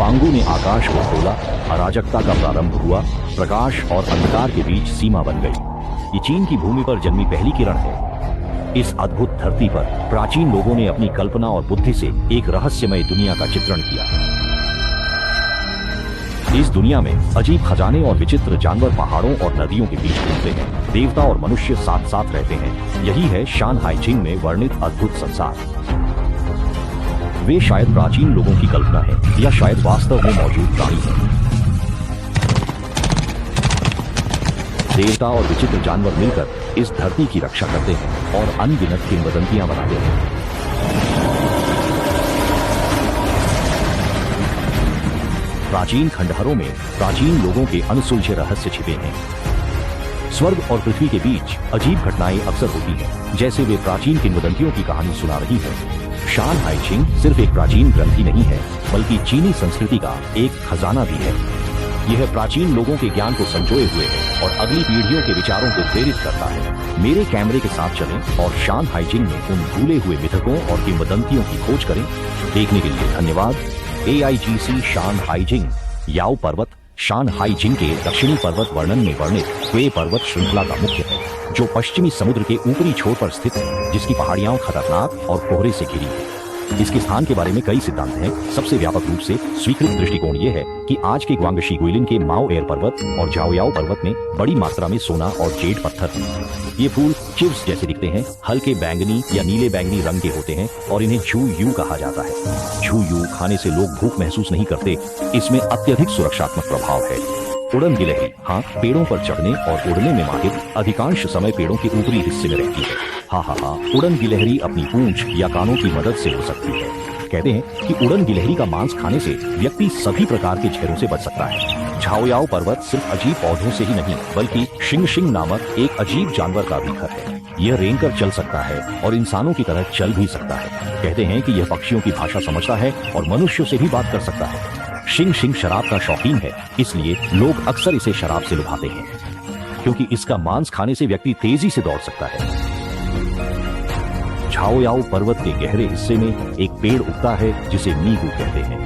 पांगु ने आकाश को खोला, अराजकता का प्रारंभ हुआ, प्रकाश और अंधकार के बीच सीमा बन गई। ये चीन की भूमि पर जन्मी पहली किरण है। इस अद्भुत धरती पर प्राचीन लोगों ने अपनी कल्पना और बुद्धि से एक रहस्यमय दुनिया का चित्रण किया। इस दुनिया में अजीब खजाने और विचित्र जानवर पहाड़ों और नदियों के बीच घूमते हैं। देवता और मनुष्य साथ साथ रहते हैं। यही है शानहाई जिंग में वर्णित अद्भुत संसार। वे शायद प्राचीन लोगों की कल्पना है या शायद वास्तव में मौजूद प्राणी है। देवता और विचित्र जानवर मिलकर इस धरती की रक्षा करते हैं और अनगिनत किंवदंतियां बनाते हैं। प्राचीन खंडहरों में प्राचीन लोगों के अनसुलझे रहस्य छिपे हैं। स्वर्ग और पृथ्वी के बीच अजीब घटनाएं अक्सर होती हैं, जैसे वे प्राचीन किंवदंतियों की कहानी सुना रही है। शानहाई जिंग सिर्फ एक प्राचीन ग्रंथ ही नहीं है, बल्कि चीनी संस्कृति का एक खजाना भी है। यह प्राचीन लोगों के ज्ञान को संजोए हुए है और अगली पीढ़ियों के विचारों को प्रेरित करता है। मेरे कैमरे के साथ चलें और शानहाई जिंग में उन भूले हुए मिथकों और किंवदंतियों की खोज करें। देखने के लिए धन्यवाद। AIGC शानहाई जिंग। याओ पर्वत शानहाई जिंग के दक्षिणी पर्वत वर्णन में वर्णित क्वे पर्वत श्रृंखला का मुख्य है, जो पश्चिमी समुद्र के ऊपरी छोर पर स्थित है, जिसकी पहाड़ियां खतरनाक और कोहरे से घिरी है। इसके स्थान के बारे में कई सिद्धांत हैं। सबसे व्यापक रूप से स्वीकृत दृष्टिकोण ये है कि आज के ग्वांगशी गुइलिन के माओ एयर पर्वत और जाओयाओ पर्वत में बड़ी मात्रा में सोना और जेड पत्थर हैं। ये फूल चिव्स जैसे दिखते हैं, हल्के बैंगनी या नीले बैंगनी रंग के होते हैं और इन्हें झू यू कहा जाता है। झू यू खाने से लोग भूख महसूस नहीं करते। इसमें अत्यधिक सुरक्षात्मक प्रभाव है। उड़न गिलहरी, हाँ, पेड़ों पर चढ़ने और उड़ने में माहिर, अधिकांश समय पेड़ों के ऊपरी हिस्से में रहती है। हाँ, उड़न गिलहरी अपनी पूंछ या कानों की मदद से उड़ सकती है। कहते हैं कि उड़न गिलहरी का मांस खाने से व्यक्ति सभी प्रकार के झेरों से बच सकता है। झाओयाओ पर्वत सिर्फ अजीब पौधों से ही नहीं, बल्कि शिंग शिंग नामक एक अजीब जानवर का भी घर है। यह रेंगकर चल सकता है और इंसानों की तरह चल भी सकता है। कहते हैं कि यह पक्षियों की भाषा समझता है और मनुष्यों से भी बात कर सकता है। शिंग शिंग शराब का शौकीन है, इसलिए लोग अक्सर इसे शराब से लुभाते हैं, क्योंकि इसका मांस खाने से व्यक्ति तेजी से दौड़ सकता है। झाओयाओ पर्वत के गहरे हिस्से में एक पेड़ उगता है जिसे मीगू कहते हैं।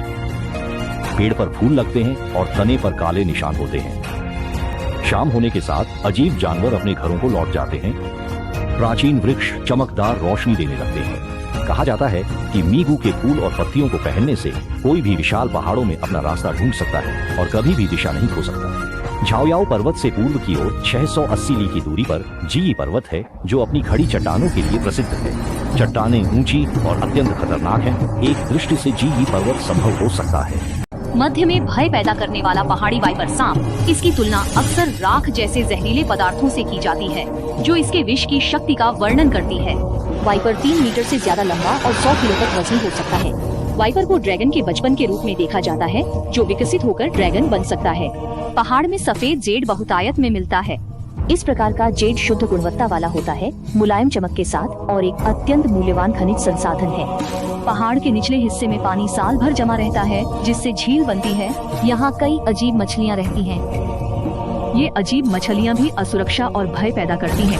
पेड़ पर फूल लगते हैं और तने पर काले निशान होते हैं। शाम होने के साथ अजीब जानवर अपने घरों को लौट जाते हैं। प्राचीन वृक्ष चमकदार रोशनी देने लगते हैं। कहा जाता है कि मीगू के फूल और पत्तियों को पहनने से कोई भी विशाल पहाड़ों में अपना रास्ता ढूंढ सकता है और कभी भी दिशा नहीं खो सकता। झाओयाओ पर्वत से पूर्व की ओर 680 ली की दूरी पर जीई पर्वत है, जो अपनी खड़ी चट्टानों के लिए प्रसिद्ध है। चट्टानें ऊंची और अत्यंत खतरनाक हैं। एक दृष्टि से जीई पर्वत संभव हो सकता है। मध्य में भय पैदा करने वाला पहाड़ी वाइपर सांप, इसकी तुलना अक्सर राख जैसे जहरीले पदार्थों से की जाती है, जो इसके विष की शक्ति का वर्णन करती है। वाइपर 3 मीटर से ज्यादा लंबा और 100 किलो तक वजनी हो सकता है। वाइपर को ड्रैगन के बचपन के रूप में देखा जाता है, जो विकसित होकर ड्रैगन बन सकता है। पहाड़ में सफेद जेड बहुतायत में मिलता है। इस प्रकार का जेड शुद्ध गुणवत्ता वाला होता है, मुलायम चमक के साथ, और एक अत्यंत मूल्यवान खनिज संसाधन है। पहाड़ के निचले हिस्से में पानी साल भर जमा रहता है, जिससे झील बनती है। यहाँ कई अजीब मछलियाँ रहती हैं। ये अजीब मछलियाँ भी असुरक्षा और भय पैदा करती हैं।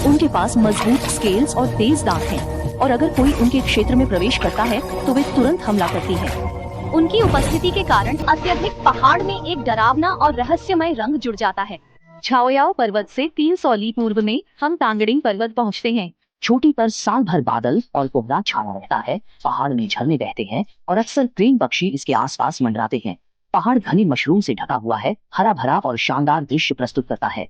उनके पास मजबूत स्केल्स और तेज दांत हैं, और अगर कोई उनके क्षेत्र में प्रवेश करता है तो वे तुरंत हमला करती हैं। उनकी उपस्थिति के कारण अत्यधिक पहाड़ में एक डरावना और रहस्यमय रंग जुड़ जाता है। झाओयाओ पर्वत से 300 ली पूर्व में हम तांगडिंग पर्वत पहुँचते हैं। चोटी पर साल भर बादल और कोहरा छाया रहता है। पहाड़ में झरने बहते हैं और अक्सर प्रेम पक्षी इसके आसपास मंडराते हैं। पहाड़ घनी मशरूम से ढका हुआ है, हरा भरा और शानदार दृश्य प्रस्तुत करता है।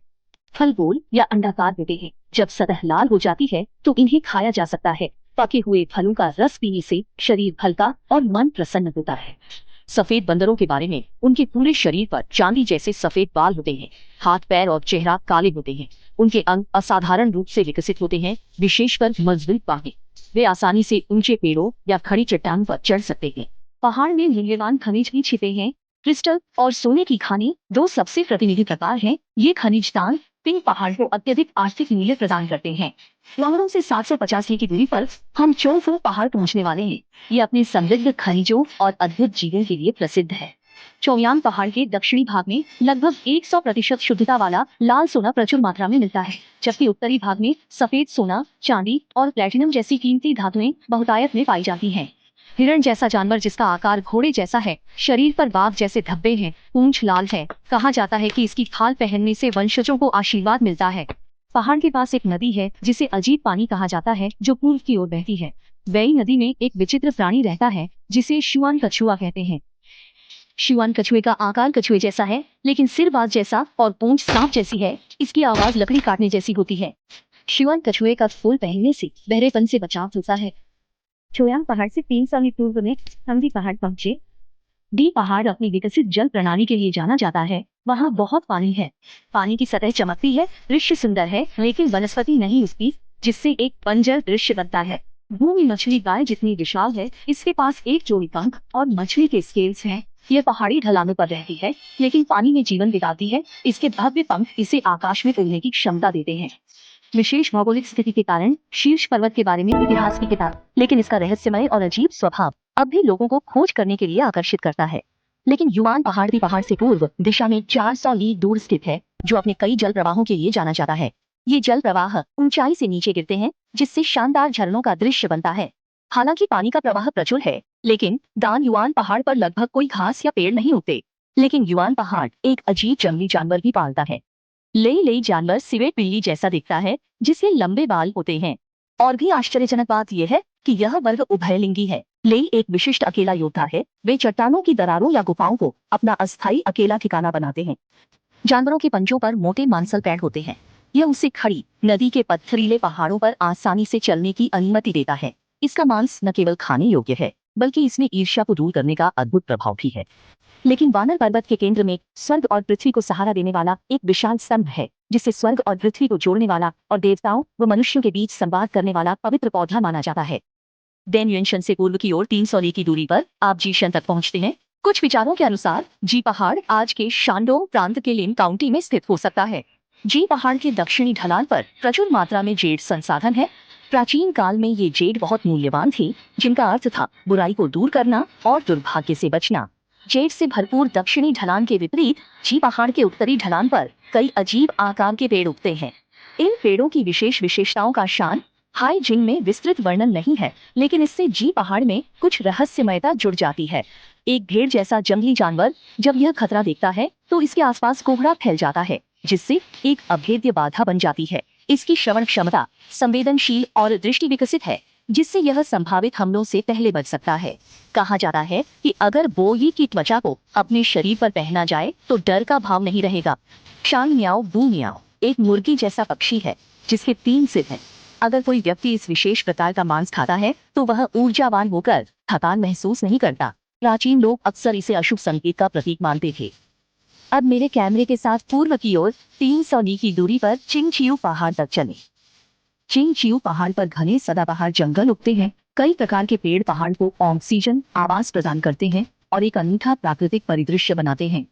फल गोल या अंडाकार होते हैं। जब सतह लाल हो जाती है तो इन्हें खाया जा सकता है। पके हुए फलों का रस पीने से शरीर हल्का और मन प्रसन्न होता है। सफेद बंदरों के बारे में, उनके पूरे शरीर पर चांदी जैसे सफेद बाल होते हैं। हाथ, पैर और चेहरा काले होते हैं। उनके अंग असाधारण रूप से विकसित होते हैं, विशेषकर मजबूत बाहें। वे आसानी से ऊंचे पेड़ों या खड़ी चट्टान पर चढ़ सकते हैं। पहाड़ में मूल्यवान खनिज भी छिपे हैं। क्रिस्टल और सोने की खानी दो सबसे प्रतिनिधि प्रकार हैं। ये खनिज दान पिंक पहाड़ को अत्यधिक आर्थिक मूल्य प्रदान करते हैं। वांगड़ों से 750 की दूरी पर हम चोंगफू पहाड़ पहुंचने वाले हैं। ये अपने समृद्ध खनिजों और अद्भुत जीवन के लिए प्रसिद्ध है। चोंगयांग पहाड़ के दक्षिणी भाग में लगभग 100% शुद्धता वाला लाल सोना प्रचुर मात्रा में मिलता है, जबकि उत्तरी भाग में सफेद सोना, चांदी और प्लेटिनम जैसी कीमती धातुएं बहुतायत में पाई जाती हैं। हिरण जैसा जानवर जिसका आकार घोड़े जैसा है, शरीर पर बाघ जैसे धब्बे हैं, पूंछ लाल है। कहा जाता है कि इसकी खाल पहनने से वंशजों को आशीर्वाद मिलता है। पहाड़ के पास एक नदी है जिसे अजीब पानी कहा जाता है, जो पूर्व की ओर बहती है। वही नदी में एक विचित्र प्राणी रहता है जिसे शुआन कछुआ कहते हैं। शुआन कछुए का आकार कछुए जैसा है, लेकिन सिर बाघ जैसा और पूंछ सांप जैसी है। इसकी आवाज लकड़ी काटने जैसी होती है। शुआन कछुए का फूल पहनने से बहरेपन से बचाव होता है। छोयांग पहाड़ से 300 मीटर पूर्व में थंगी पहाड़ पहुंचे। डी पहाड़ अपनी विकसित जल प्रणाली के लिए जाना जाता है। वहाँ बहुत पानी है। पानी की सतह चमकती है, दृश्य सुंदर है, लेकिन वनस्पति नहीं उगती, जिससे एक बंजर दृश्य बनता है। भूमि मछली गाय जितनी विशाल है, इसके पास एक जोड़ी पंख और मछली के स्केल्स हैं। यह पहाड़ी ढलानों पर रहती है, लेकिन पानी में जीवन बिताती है। इसके भव्य पंख इसे आकाश में उड़ने की क्षमता देते हैं। विशेष भौगोलिक स्थिति के कारण शीर्ष पर्वत के बारे में इतिहास की किताब, लेकिन इसका रहस्यमय और अजीब स्वभाव अब भी लोगों को खोज करने के लिए आकर्षित करता है। लेकिन युआन पहाड़ भी पहाड़ से पूर्व दिशा में 400 लीग दूर स्थित है, जो अपने कई जल प्रवाहों के लिए जाना जाता है। ये जल प्रवाह ऊंचाई से नीचे गिरते हैं, जिससे शानदार झरनों का दृश्य बनता है। हालांकि पानी का प्रवाह प्रचुर है, लेकिन दान युआन पहाड़ पर लगभग कोई घास या पेड़ नहीं उगते। लेकिन युआन पहाड़ एक अजीब जंगली जानवर भी पालता है। लेई जानवर सिवेट बिल्ली जैसा दिखता है, जिसके लंबे बाल होते हैं। और भी आश्चर्यजनक बात यह है कि यह वर्ग उभयलिंगी है। लेई एक विशिष्ट अकेला योद्धा है। वे चट्टानों की दरारों या गुफाओं को अपना अस्थायी अकेला ठिकाना बनाते हैं। जानवरों के पंजों पर मोटे मांसल पैड होते हैं। यह उसे खड़ी नदी के पत्थरीले पहाड़ों पर आसानी से चलने की अनुमति देता है। इसका मांस न केवल खाने योग्य है, बल्कि इसमें ईर्ष्या को दूर करने का अद्भुत प्रभाव भी है। लेकिन वानर पर्वत के केंद्र में स्वर्ग और पृथ्वी को सहारा देने वाला एक विशाल स्तंभ है, जिसे स्वर्ग और पृथ्वी को जोड़ने वाला और देवताओं व मनुष्यों के बीच संवाद करने वाला पवित्र पौधा माना जाता है। डेनयुएनशन से पूर्व की ओर 300 ली की दूरी पर आप जीशन तक पहुंचते हैं। कुछ विचारों के अनुसार जी पहाड़ आज के शांडोंग प्रांत के लिन काउंटी में स्थित हो सकता है। जी पहाड़ के दक्षिणी ढलान पर प्रचुर मात्रा में जेड संसाधन है। प्राचीन काल में ये जेड बहुत मूल्यवान थी, जिनका अर्थ था बुराई को दूर करना और दुर्भाग्य से बचना। जेड से भरपूर दक्षिणी ढलान के विपरीत जी पहाड़ के उत्तरी ढलान पर कई अजीब आकार के पेड़ उगते हैं। इन पेड़ों की विशेष विशेषताओं का शान हाई जिंग में विस्तृत वर्णन नहीं है, लेकिन इससे जी पहाड़ में कुछ रहस्यमयता जुड़ जाती है। एक भेड़ जैसा जंगली जानवर जब यह खतरा देखता है तो इसके आसपास कोहरा फैल जाता है, जिससे एक अभेद्य बाधा बन जाती है। इसकी श्रवण क्षमता संवेदनशील और दृष्टि विकसित है, जिससे यह संभावित हमलों से पहले बच सकता है। कहा जाता है कि अगर बोई की त्वचा को अपने शरीर पर पहना जाए तो डर का भाव नहीं रहेगा। शांग म्याओ बू म्याओ एक मुर्गी जैसा पक्षी है, जिसके 3 सिर हैं। अगर कोई व्यक्ति इस विशेष प्रकार का मांस खाता है तो वह ऊर्जावान होकर थकान महसूस नहीं करता। प्राचीन लोग अक्सर इसे अशुभ संकेत का प्रतीक मानते थे। अब मेरे कैमरे के साथ पूर्व की ओर 300 ली की दूरी पर चिंगचियू पहाड़ तक चले। चिंगचियू पहाड़ पर घने सदाबहार जंगल उगते हैं। कई प्रकार के पेड़ पहाड़ को ऑक्सीजन आवास प्रदान करते हैं और एक अनूठा प्राकृतिक परिदृश्य बनाते हैं।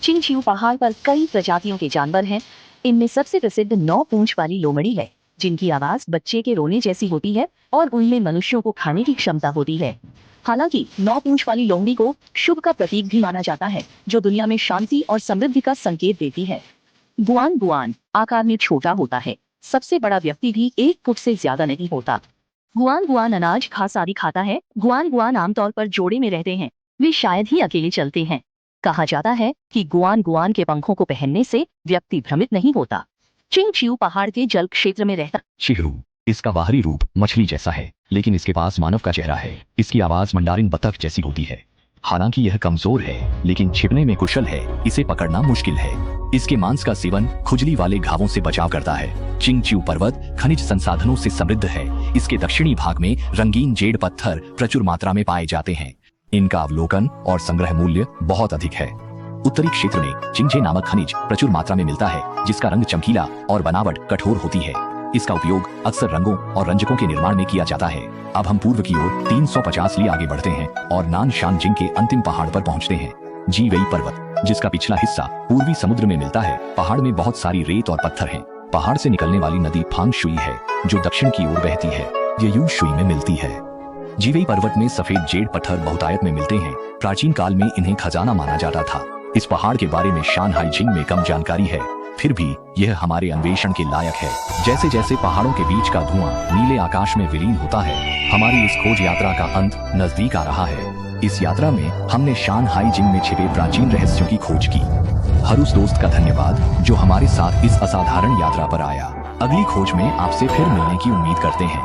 चिंगचियू पहाड़ पर कई प्रजातियों के जानवर हैं। इनमें सबसे प्रसिद्ध 9 पूंछ वाली लोमड़ी है, जिनकी आवाज बच्चे के रोने जैसी होती है और उनमें मनुष्यों को खाने की क्षमता होती है। हालांकि 9 पूंछ वाली लोमड़ी को शुभ का प्रतीक भी माना जाता है, जो दुनिया में शांति और समृद्धि का संकेत देती है। गुआन गुआन आकार में छोटा होता है। सबसे बड़ा व्यक्ति भी 1 फुट से ज्यादा नहीं होता। गुआन गुआन अनाज घास आदि खाता है। गुआन गुआन आमतौर पर जोड़े में रहते हैं। वे शायद ही अकेले चलते हैं। कहा जाता है कि गुआन गुआन के पंखों को पहनने से व्यक्ति भ्रमित नहीं होता। चिंगचियू पहाड़ के जल क्षेत्र में रहता। चिहरू इसका बाहरी रूप मछली जैसा है, लेकिन इसके पास मानव का चेहरा है। इसकी आवाज मंडारिन बतख जैसी होती है। हालांकि यह कमजोर है, लेकिन छिपने में कुशल है। इसे पकड़ना मुश्किल है। इसके मांस का सेवन खुजली वाले घावों से बचाव करता है। चिंगचियू पर्वत खनिज संसाधनों से समृद्ध है। इसके दक्षिणी भाग में रंगीन जेड पत्थर प्रचुर मात्रा में पाए जाते हैं। इनका अवलोकन और संग्रह मूल्य बहुत अधिक है। उत्तरी क्षेत्र में चिंगझे नामक खनिज प्रचुर मात्रा में मिलता है, जिसका रंग चमकीला और बनावट कठोर होती है। इसका उपयोग अक्सर रंगों और रंजकों के निर्माण में किया जाता है। अब हम पूर्व की ओर 350 ली आगे बढ़ते हैं और नानशानजिंग के अंतिम पहाड़ पर पहुंचते हैं। जी वेई पर्वत, जिसका पिछला हिस्सा पूर्वी समुद्र में मिलता है। पहाड़ में बहुत सारी रेत और पत्थर हैं। पहाड़ से निकलने वाली नदी फांग शुई है, जो दक्षिण की ओर बहती है। यह यू शुई में मिलती है। जीवेई पर्वत में सफेद जेड पत्थर बहुतायत में मिलते हैं। प्राचीन काल में इन्हें खजाना माना जाता था। इस पहाड़ के बारे में शानहाई जिंग में कम जानकारी है। फिर भी यह हमारे अन्वेषण के लायक है। जैसे जैसे पहाड़ों के बीच का धुआं नीले आकाश में विलीन होता है, हमारी इस खोज यात्रा का अंत नजदीक आ रहा है। इस यात्रा में हमने शानहाई जिंग में छिपे प्राचीन रहस्यों की खोज की। हर उस दोस्त का धन्यवाद जो हमारे साथ इस असाधारण यात्रा पर आया। अगली खोज में आपसे फिर मिलने की उम्मीद करते हैं।